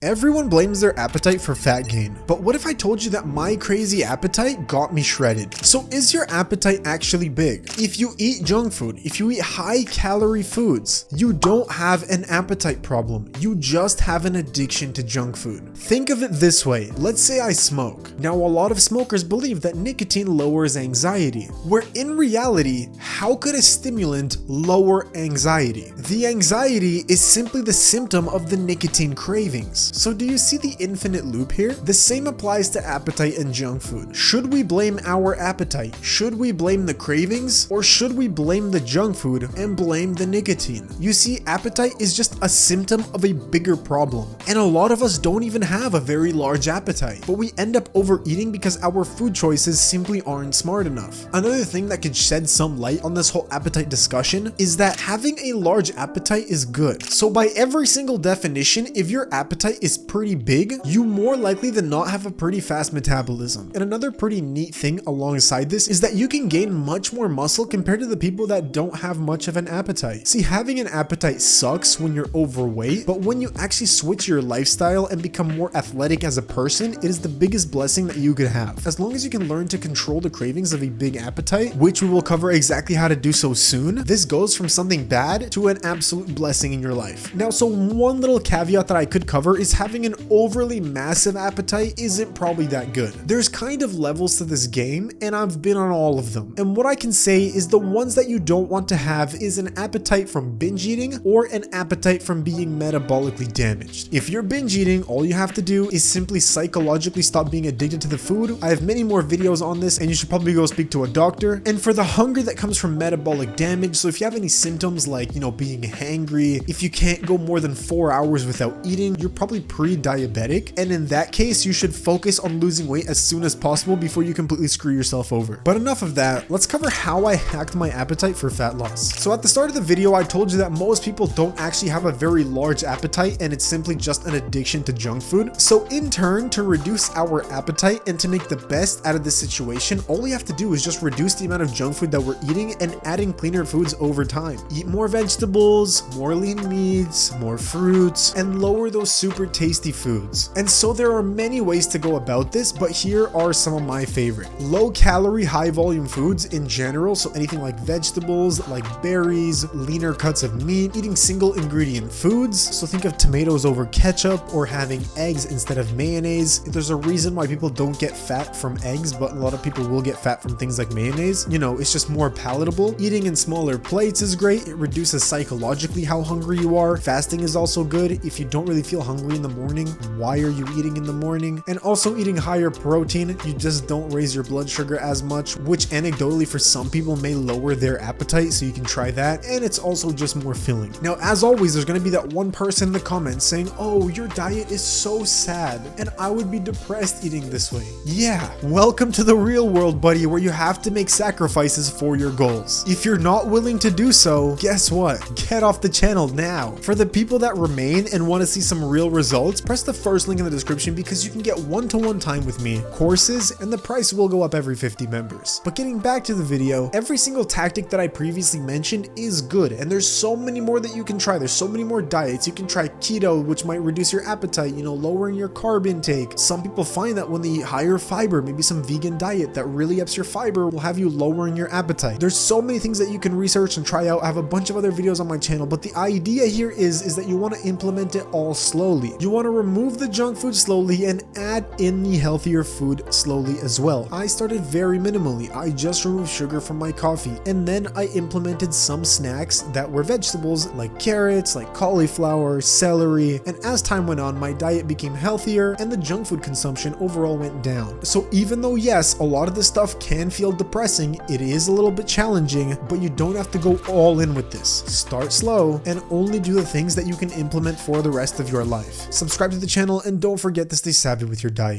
Everyone blames their appetite for fat gain, but what if I told you that my crazy appetite got me shredded? So is your appetite actually big? If you eat junk food, if you eat high calorie foods, you don't have an appetite problem. You just have an addiction to junk food. Think of it this way. Let's say I smoke. Now, a lot of smokers believe that nicotine lowers anxiety, where in reality, how could a stimulant lower anxiety? The anxiety is simply the symptom of the nicotine cravings. So do you see the infinite loop here? The same applies to appetite and junk food. Should we blame our appetite? Should we blame the cravings? Or should we blame the junk food and blame the nicotine? You see, appetite is just a symptom of a bigger problem. And a lot of us don't even have a very large appetite, but we end up overeating because our food choices simply aren't smart enough. Another thing that could shed some light on this whole appetite discussion is that having a large appetite is good. So by every single definition, if your appetite is pretty big, you more likely than not have a pretty fast metabolism. And another pretty neat thing alongside this is that you can gain much more muscle compared to the people that don't have much of an appetite. See, having an appetite sucks when you're overweight, but when you actually switch your lifestyle and become more athletic as a person, it is the biggest blessing that you could have. As long as you can learn to control the cravings of a big appetite, which we will cover exactly how to do so soon, this goes from something bad to an absolute blessing in your life. Now, so one little caveat that I could cover is having an overly massive appetite isn't probably that good. There's kind of levels to this game, and I've been on all of them. And what I can say is the ones that you don't want to have is an appetite from binge eating or an appetite from being metabolically damaged. If you're binge eating, all you have to do is simply psychologically stop being addicted to the food. I have many more videos on this, and you should probably go speak to a doctor. And for the hunger that comes from metabolic damage, so if you have any symptoms like, being hangry, if you can't go more than 4 hours without eating, you're probably pre-diabetic, and in that case you should focus on losing weight as soon as possible before you completely screw yourself over. But enough of that, let's cover how I hacked my appetite for fat loss. So at the start of the video I told you that most people don't actually have a very large appetite and it's simply just an addiction to junk food. So in turn, to reduce our appetite and to make the best out of this situation, all we have to do is just reduce the amount of junk food that we're eating and adding cleaner foods over time. Eat more vegetables, more lean meats, more fruits, and lower those super tasty foods. And so there are many ways to go about this, but here are some of my favorite. Low calorie, high volume foods in general, so anything like vegetables, like berries, leaner cuts of meat, eating single ingredient foods, so think of tomatoes over ketchup or having eggs instead of mayonnaise. There's a reason why people don't get fat from eggs, but a lot of people will get fat from things like mayonnaise. It's just more palatable. Eating in smaller plates is great. It reduces psychologically how hungry you are. Fasting is also good. If you don't really feel hungry in the morning, why are you eating in the morning? And also eating higher protein, you just don't raise your blood sugar as much, which anecdotally for some people may lower their appetite, so you can try that. And it's also just more filling. Now, as always, there's going to be that one person in the comments saying, oh, your diet is so sad and I would be depressed eating this way. Yeah, welcome to the real world, buddy, where you have to make sacrifices for your goals. If you're not willing to do so, guess what? Get off the channel now. For the people that remain and want to see some real results, press the first link in the description because you can get one-to-one time with me, courses, and the price will go up every 50 members. But getting back to the video, every single tactic that I previously mentioned is good, and there's so many more that you can try. There's so many more diets. You can try keto, which might reduce your appetite, lowering your carb intake. Some people find that when they eat higher fiber, maybe some vegan diet that really ups your fiber will have you lowering your appetite. There's so many things that you can research and try out. I have a bunch of other videos on my channel, but the idea here is that you want to implement it all slowly. You want to remove the junk food slowly and add in the healthier food slowly as well. I started very minimally. I just removed sugar from my coffee, and then I implemented some snacks that were vegetables like carrots, like cauliflower, celery, and as time went on, my diet became healthier and the junk food consumption overall went down. So even though yes, a lot of this stuff can feel depressing, it is a little bit challenging, but you don't have to go all in with this. Start slow and only do the things that you can implement for the rest of your life. Subscribe to the channel and don't forget to stay savvy with your diet.